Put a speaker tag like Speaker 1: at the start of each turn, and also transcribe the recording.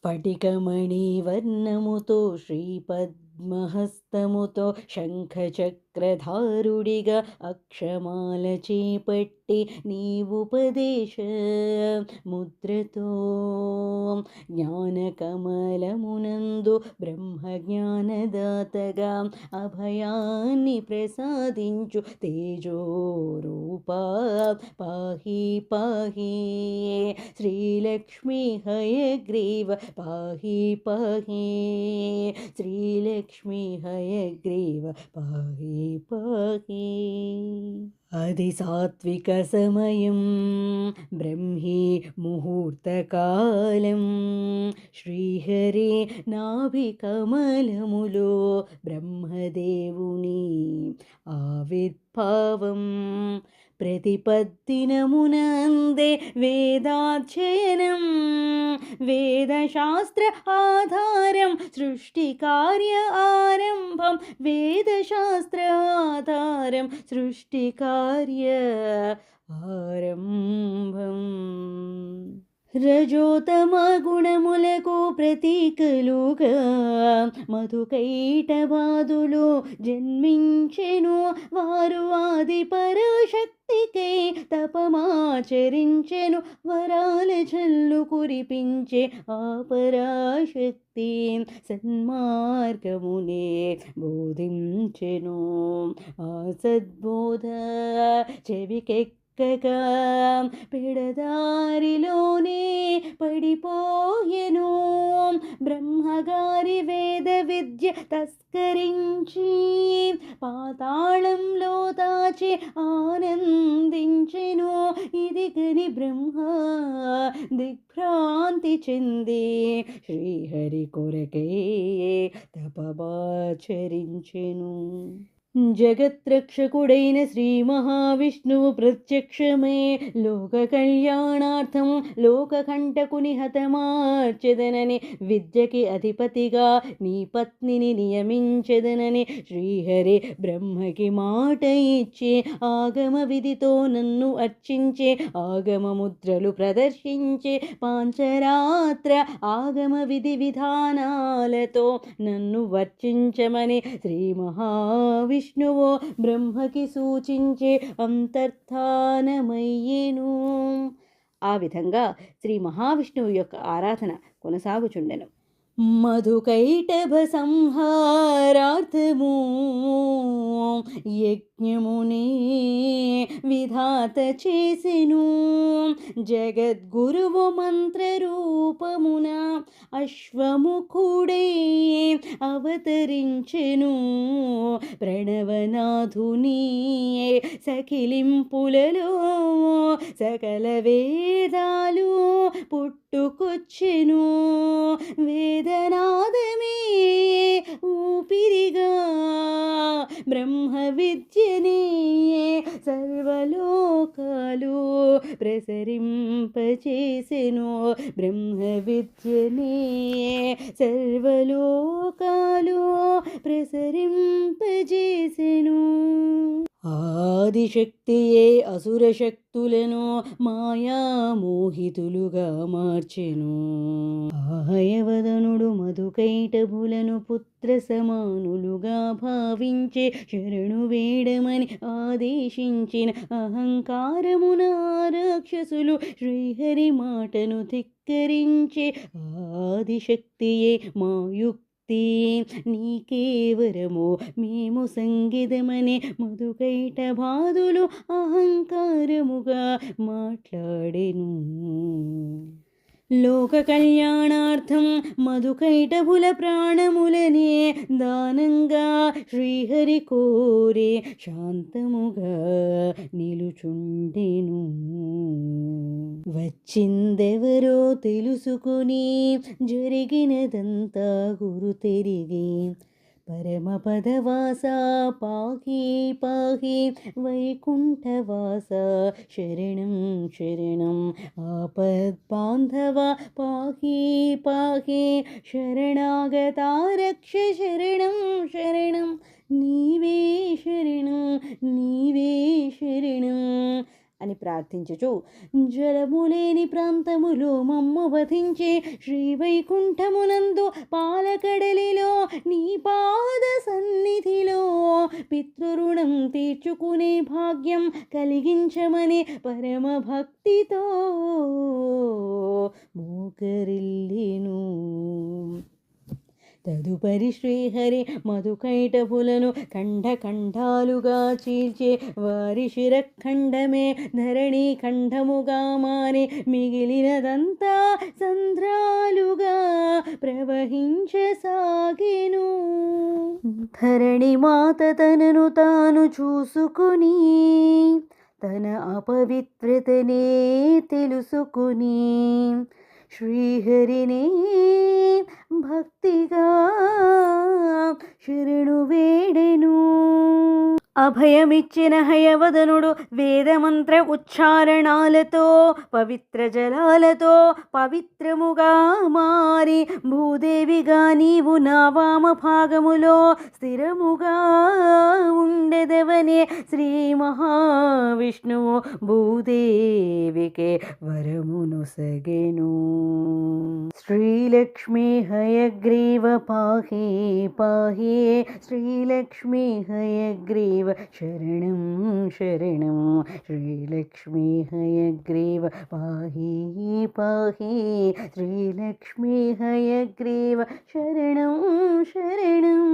Speaker 1: స్ఫటికమణివర్ణముతో శ్రీపద్మహస్తముతో శంఖచక్రధారుడిగా అక్షమాల చేపట్టి నీవుపదేశ ముద్రతో జ్ఞానకమలమునందు బ్రహ్మజ్ఞానదాతగా అభయాన్ని ప్రసాదించు తేజోరూపా పాహి పాహి శ్రీలక్ష్మీ హయగ్రీవ పాహి పాహి శ్రీలక్ష్మీ హయగ్రీవ పాహి పాహి. అది సాత్విక సమయం బ్రహ్మీ ముహూర్తకాలం శ్రీహరి నాభికమలములో బ్రహ్మదేవుని ఆవిర్భావం ప్రతిపద్దినమునందే వేదాధ్యయనం వేదశాస్త్ర ఆధారం సృష్టి కార్య ఆరంభం వేదశాస్త్ర ఆధారం సృష్టి కార్య ఆరంభం. రజోతమ గుణములకు ప్రతీకలుగా మధుకైటవాదులు జన్మించెను. వారు ఆది పరాశక్తికై తపమాచరించెను. వరాల జల్లు కురిపించే ఆ పరాశక్తి సన్మార్గమునే బోధించెను. ఆ సద్బోధ చెవికెక్క పెడదారిలోనే పడిపోయెను. బ్రహ్మగారి వేద విద్య తస్కరించి పాతాళంలో దాచి ఆనందించెను. ఇది గని బ్రహ్మ దిగ్భ్రాంతి చెంది శ్రీహరి కొరకై తపమాచరించెను. జగత్రక్షకుడైన శ్రీ మహావిష్ణువు ప్రత్యక్షమే లోక కళ్యాణార్థం లోకకంటకుని హతమార్చెదనని విద్యకి అధిపతిగా నీ పత్నిని నియమించెదనని శ్రీహరి బ్రహ్మకి మాట ఇచ్చి ఆగమ విధితో నన్ను అర్చించే ఆగమ ముద్రలు ప్రదర్శించే పాంచరాత్ర ఆగమ విధి విధానాలతో నన్ను వర్చించమని శ్రీ మహావిష్ణువు బ్రహ్మకి సూచించే అంతర్ధానమయ్యేను. ఆ విధంగా శ్రీ మహావిష్ణువు యొక్క ఆరాధన కొనసాగుచుండెను. మధుకైటభ సంహారార్థము యజ్ఞమునే విధాత చేసెను. జగద్గురువు మంత్రరూపమున అశ్వముఖుడే అవతరించెను. ప్రణవనాథుని సకిలింపులలో సకల వేదాలు పుట్టుకొచ్చెను. వేదనాదమే ఊపిరిగా బ్రహ్మ విద్యనే సర్వలోకాలు ప్రసరింపచేసెను. బ్రహ్మ విద్యనే సర్వలోకాలు ప్రసరింపజేసెను. ఆదిశక్తియే అసురశక్తులను మాయామోహితులుగా మార్చెను. ఆహయవదనుడు మధుకైటభులను పుత్ర సమానులుగా భావించే శరణు వేడమని ఆదేశించిన అహంకారమున రాక్షసులు శ్రీహరి మాటను ధిక్కరించే ఆదిశక్తియే మాయుక్తి నీకేవరమో మేము సంగీతమని మధుకైటభాదులు అహంకారముగా మాట్లాడెను. లోక కళ్యాణార్థం మధుకైటభుల ప్రాణములనే దానంగా శ్రీహరి కోరే శాంతముగా నిలుచుండెను. వచ్చిందెవరో తెలుసుకుని జరిగినదంతా గురు తెరిగి పరమపదవాస పాహి పాహి వైకుంఠవాస శరణం శరణం ఆపద్బాంధవ పాహి పాహి శరణాగతారక్ష శరణం శరణం నీవే శరణం నీవే శరణం అని ప్రార్థించుచు జలములేని ప్రాంతములో మమ్ము వధించే శ్రీవైకుంఠమునందు పాలకడలిలో నీ పాద సన్నిధిలో పితృరుణం తీర్చుకునే భాగ్యం కలిగించమని పరమ భక్తితో మోకరిల్లేను. తదుపరి శ్రీహరి మధుకైటభులను ఖండాలుగా చీల్చే వారి శిరఖండమే ధరణి ఖండముగా మారి మిగిలినదంతా సంద్రాలుగా ప్రవహించసాగెను. ధరణి మాత తనను తాను చూసుకుని తన అపవిత్రతనే తెలుసుకుని శ్రీహరినే భక్తిగా శరణు వేడెను. అభయమిచ్చిన హయవదనుడు వేదమంత్ర ఉచ్చారణాలతో పవిత్ర జలాలతో పవిత్రముగా మారి భూదేవిగా నీవు నా వామ భాగములో స్థిరముగా ఉండెదవనే శ్రీ మహావిష్ణువు భూదేవికే వరమునొసగెను. శ్రీలక్ష్మీ హయగ్రీవ పాహి పాహి శ్రీలక్ష్మీ హయగ్రీవ శరణం శరణం శ్రీలక్ష్మీ హయగ్రీవ పాహి పాహి శ్రీలక్ష్మీ హయగ్రీవ శరణం శరణం.